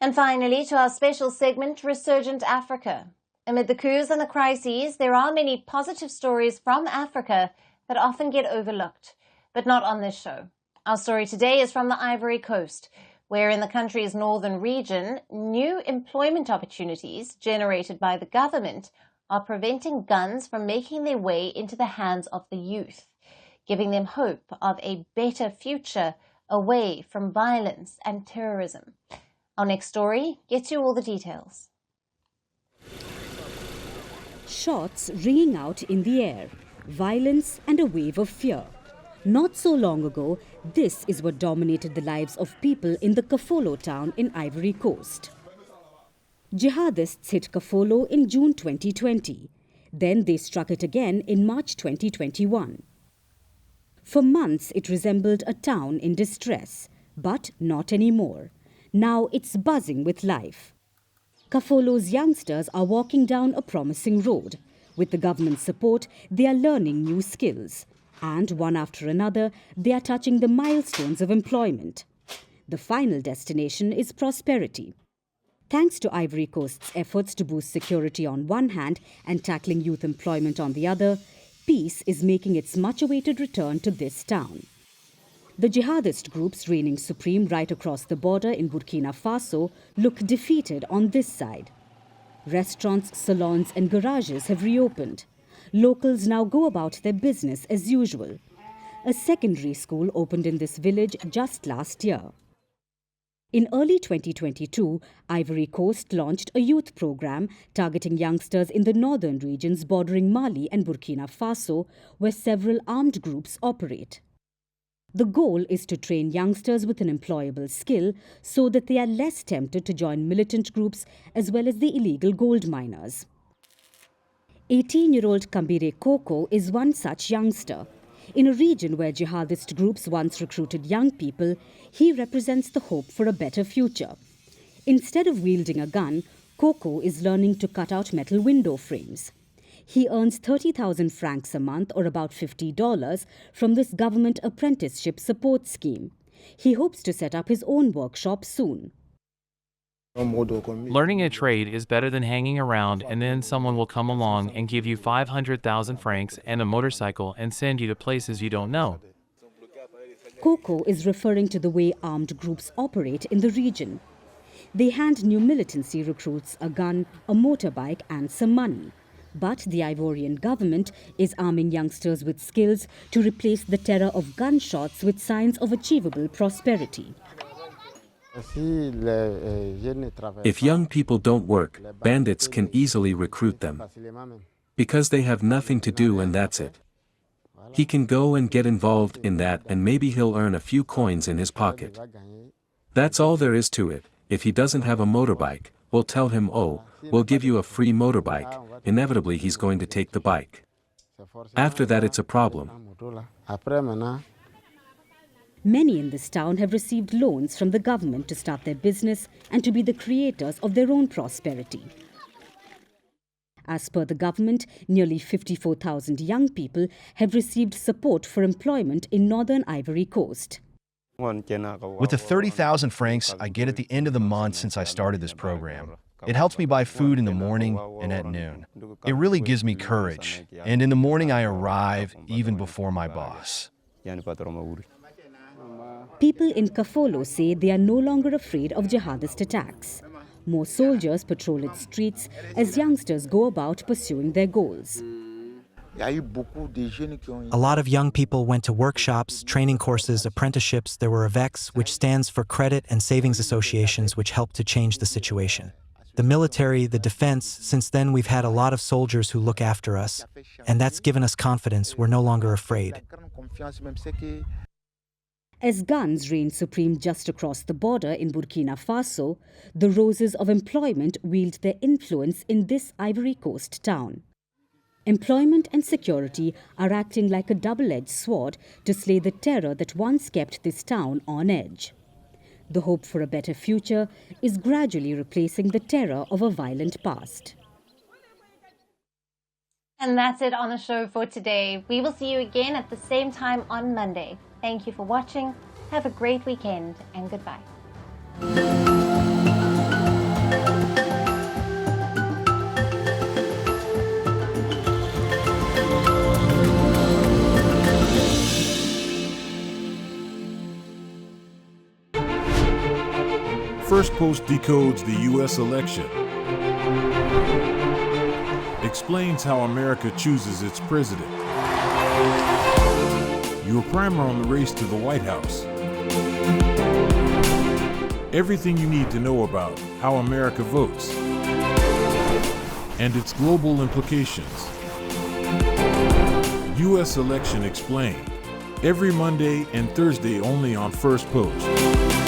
And finally, to our special segment, Resurgent Africa. Amid the coups and the crises, there are many positive stories from Africa that often get overlooked, but not on this show. Our story today is from the Ivory Coast, where in the country's northern region, new employment opportunities generated by the government are preventing guns from making their way into the hands of the youth, giving them hope of a better future away from violence and terrorism. Our next story gets you all the details. Shots ringing out in the air, violence and a wave of fear. Not so long ago, this is what dominated the lives of people in the Kafolo town in Ivory Coast. Jihadists hit Kafolo in June 2020. Then they struck it again in March 2021. For months, it resembled a town in distress, but not anymore. Now it's buzzing with life. Kafolo's youngsters are walking down a promising road. With the government's support, they are learning new skills. And one after another, they are touching the milestones of employment. The final destination is prosperity. Thanks to Ivory Coast's efforts to boost security on one hand and tackling youth employment on the other, peace is making its much-awaited return to this town. The jihadist groups reigning supreme right across the border in Burkina Faso look defeated on this side. Restaurants, salons and garages have reopened. Locals now go about their business as usual. A secondary school opened in this village just last year. In early 2022, Ivory Coast launched a youth program targeting youngsters in the northern regions bordering Mali and Burkina Faso, where several armed groups operate. The goal is to train youngsters with an employable skill so that they are less tempted to join militant groups as well as the illegal gold miners. 18-year-old Kambire Koko is one such youngster. In a region where jihadist groups once recruited young people, he represents the hope for a better future. Instead of wielding a gun, Koko is learning to cut out metal window frames. He earns 30,000 francs a month, or about $50, from this government apprenticeship support scheme. He hopes to set up his own workshop soon. Learning a trade is better than hanging around and then someone will come along and give you 500,000 francs and a motorcycle and send you to places you don't know. Koko is referring to the way armed groups operate in the region. They hand new militancy recruits a gun, a motorbike and some money. But the Ivorian government is arming youngsters with skills to replace the terror of gunshots with signs of achievable prosperity. If young people don't work, bandits can easily recruit them. Because they have nothing to do and that's it. He can go and get involved in that and maybe he'll earn a few coins in his pocket. That's all there is to it. If he doesn't have a motorbike, we'll tell him, oh, we'll give you a free motorbike. Inevitably he's going to take the bike. After that it's a problem. Many in this town have received loans from the government to start their business and to be the creators of their own prosperity. As per the government, nearly 54,000 young people have received support for employment in northern Ivory Coast. With the 30,000 francs I get at the end of the month since I started this program, it helps me buy food in the morning and at noon. It really gives me courage, and in the morning I arrive even before my boss. People in Kafolo say they are no longer afraid of jihadist attacks. More soldiers patrol its streets as youngsters go about pursuing their goals. A lot of young people went to workshops, training courses, apprenticeships. There were AVEX, which stands for Credit and Savings Associations, which helped to change the situation. The military, the defense, since then we've had a lot of soldiers who look after us, and that's given us confidence. We're no longer afraid. As guns reign supreme just across the border in Burkina Faso, the roses of employment wield their influence in this Ivory Coast town. Employment and security are acting like a double-edged sword to slay the terror that once kept this town on edge. The hope for a better future is gradually replacing the terror of a violent past. And that's it on the show for today. We will see you again at the same time on Monday. Thank you for watching. Have a great weekend and goodbye. Firstpost decodes the U.S. election. Explains how America chooses its president. Your primer on the race to the White House. Everything you need to know about how America votes and its global implications. U.S. Election Explained. Every Monday and Thursday only on Firstpost.